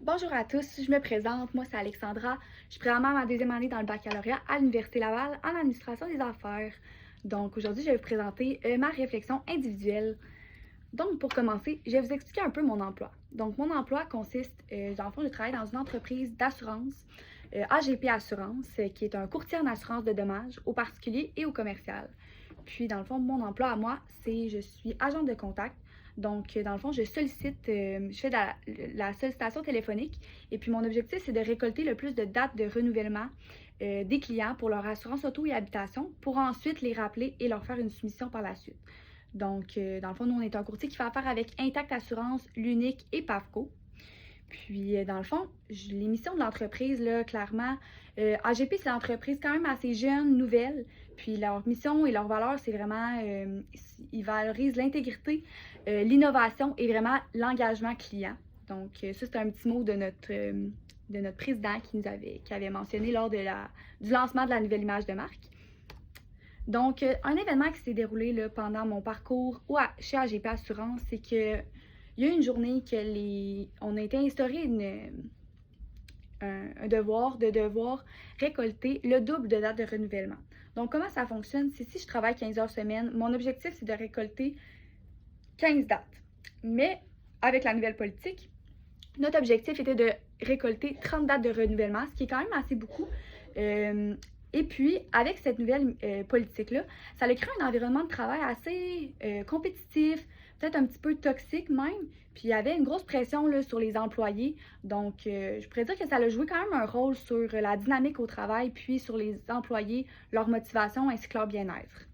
Bonjour à tous, je me présente, moi c'est Alexandra. Je suis présentement à ma deuxième année dans le baccalauréat à l'Université Laval en administration des affaires. Donc aujourd'hui, je vais vous présenter ma réflexion individuelle. Donc pour commencer, je vais vous expliquer un peu mon emploi. Donc mon emploi consiste, dans le fond, je travaille dans une entreprise d'assurance, AGP Assurance, qui est un courtier en assurance de dommages aux particuliers et aux commerciales. Puis, dans le fond, mon emploi à moi, c'est je suis agente de contact. Donc, dans le fond, je sollicite, je fais de la sollicitation téléphonique. Et puis, mon objectif, c'est de récolter le plus de dates de renouvellement des clients pour leur assurance auto et habitation pour ensuite les rappeler et leur faire une soumission par la suite. Donc, dans le fond, nous, on est un courtier qui fait affaire avec Intact Assurance, l'Unique et PAVCO. Puis, dans le fond, les missions de l'entreprise, là, clairement, AGP, c'est une entreprise quand même assez jeune, nouvelle. Puis, leur mission et leur valeur, c'est vraiment, ils valorisent l'intégrité, l'innovation et vraiment l'engagement client. Donc, ça, c'est un petit mot de notre président qui avait mentionné lors du lancement de la nouvelle image de marque. Donc, un événement qui s'est déroulé là, pendant mon parcours chez AGP Assurance, c'est que il y a une journée on a été instauré un devoir de devoir récolter le double de dates de renouvellement. Donc, comment ça fonctionne? C'est si je travaille 15 heures semaine, mon objectif, c'est de récolter 15 dates. Mais avec la nouvelle politique, notre objectif était de récolter 30 dates de renouvellement, ce qui est quand même assez beaucoup. Et puis, avec cette nouvelle politique-là, ça a créé un environnement de travail assez compétitif, peut-être un petit peu toxique même. Puis, il y avait une grosse pression là, sur les employés. Donc, je pourrais dire que ça a joué quand même un rôle sur la dynamique au travail, puis sur les employés, leur motivation ainsi que leur bien-être.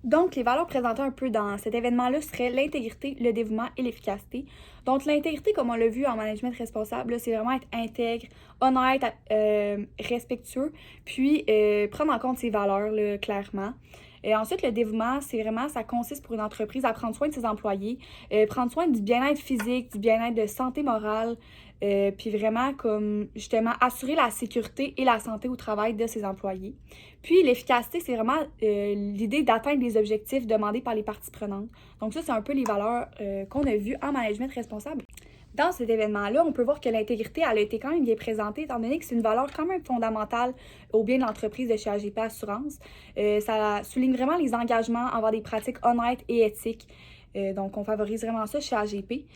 Donc, les valeurs présentées un peu dans cet événement-là seraient l'intégrité, le dévouement et l'efficacité. Donc, l'intégrité, comme on l'a vu en management responsable, c'est vraiment être intègre, honnête, respectueux, puis prendre en compte ses valeurs, là, clairement. Et ensuite, le dévouement, c'est vraiment, ça consiste pour une entreprise à prendre soin de ses employés, prendre soin du bien-être physique, du bien-être de santé morale, puis vraiment, comme justement, assurer la sécurité et la santé au travail de ses employés. Puis, l'efficacité, c'est vraiment l'idée d'atteindre les objectifs demandés par les parties prenantes. Donc, ça, c'est un peu les valeurs qu'on a vues en management responsable. Dans cet événement-là, on peut voir que l'intégrité, elle a été quand même bien présentée, étant donné que c'est une valeur quand même fondamentale au bien de l'entreprise de chez AGP Assurance. Ça souligne vraiment les engagements envers des pratiques honnêtes et éthiques. Donc, on favorise vraiment ça chez AGP.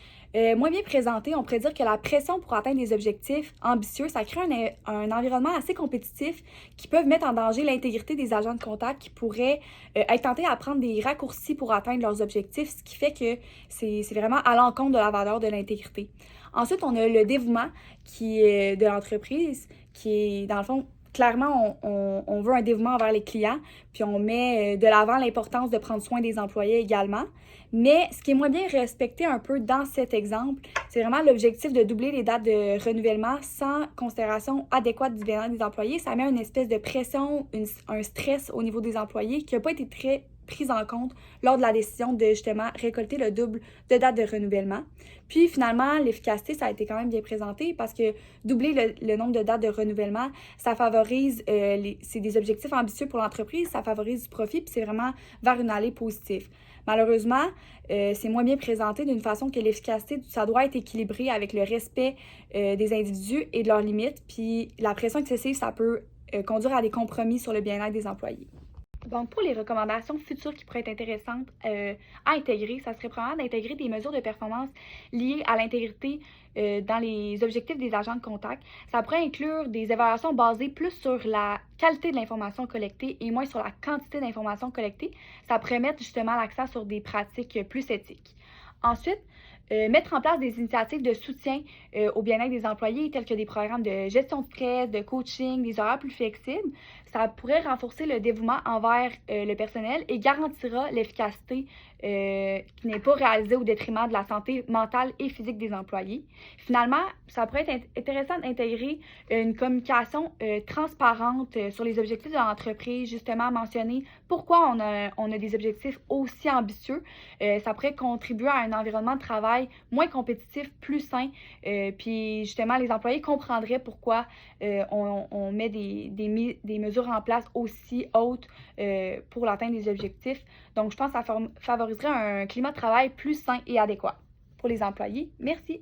Moins bien présenté, on pourrait dire que la pression pour atteindre des objectifs ambitieux, ça crée un environnement assez compétitif qui peut mettre en danger l'intégrité des agents de contact qui pourraient être tentés à prendre des raccourcis pour atteindre leurs objectifs, ce qui fait que c'est vraiment à l'encontre de la valeur de l'intégrité. Ensuite, on a le dévouement qui est de l'entreprise, qui est, dans le fond, clairement, on veut un dévouement envers les clients, puis on met de l'avant l'importance de prendre soin des employés également. Mais ce qui est moins bien respecté un peu dans cet exemple, c'est vraiment l'objectif de doubler les dates de renouvellement sans considération adéquate du bien-être des employés. Ça met une espèce de pression, un stress au niveau des employés qui n'a pas été très prise en compte lors de la décision de justement récolter le double de dates de renouvellement. Puis finalement, l'efficacité, ça a été quand même bien présenté parce que doubler le nombre de dates de renouvellement, ça favorise, c'est des objectifs ambitieux pour l'entreprise, ça favorise du profit, puis c'est vraiment vers une allée positive. Malheureusement, c'est moins bien présenté d'une façon que l'efficacité, ça doit être équilibré avec le respect des individus et de leurs limites, puis la pression excessive, ça peut conduire à des compromis sur le bien-être des employés. Donc, pour les recommandations futures qui pourraient être intéressantes à intégrer, ça serait probablement d'intégrer des mesures de performance liées à l'intégrité dans les objectifs des agents de contact. Ça pourrait inclure des évaluations basées plus sur la qualité de l'information collectée et moins sur la quantité d'informations collectées. Ça pourrait mettre justement l'accent sur des pratiques plus éthiques. Ensuite, mettre en place des initiatives de soutien au bien-être des employés, tels que des programmes de gestion de stress, de coaching, des horaires plus flexibles. Ça pourrait renforcer le dévouement envers le personnel et garantira l'efficacité qui n'est pas réalisée au détriment de la santé mentale et physique des employés. Finalement, ça pourrait être intéressant d'intégrer une communication transparente sur les objectifs de l'entreprise, justement mentionner pourquoi on a des objectifs aussi ambitieux. Ça pourrait contribuer à un environnement de travail moins compétitif, plus sain, puis justement les employés comprendraient pourquoi on met des mesures en place aussi hautes pour l'atteinte des objectifs. Donc, je pense que ça favoriserait un climat de travail plus sain et adéquat pour les employés. Merci!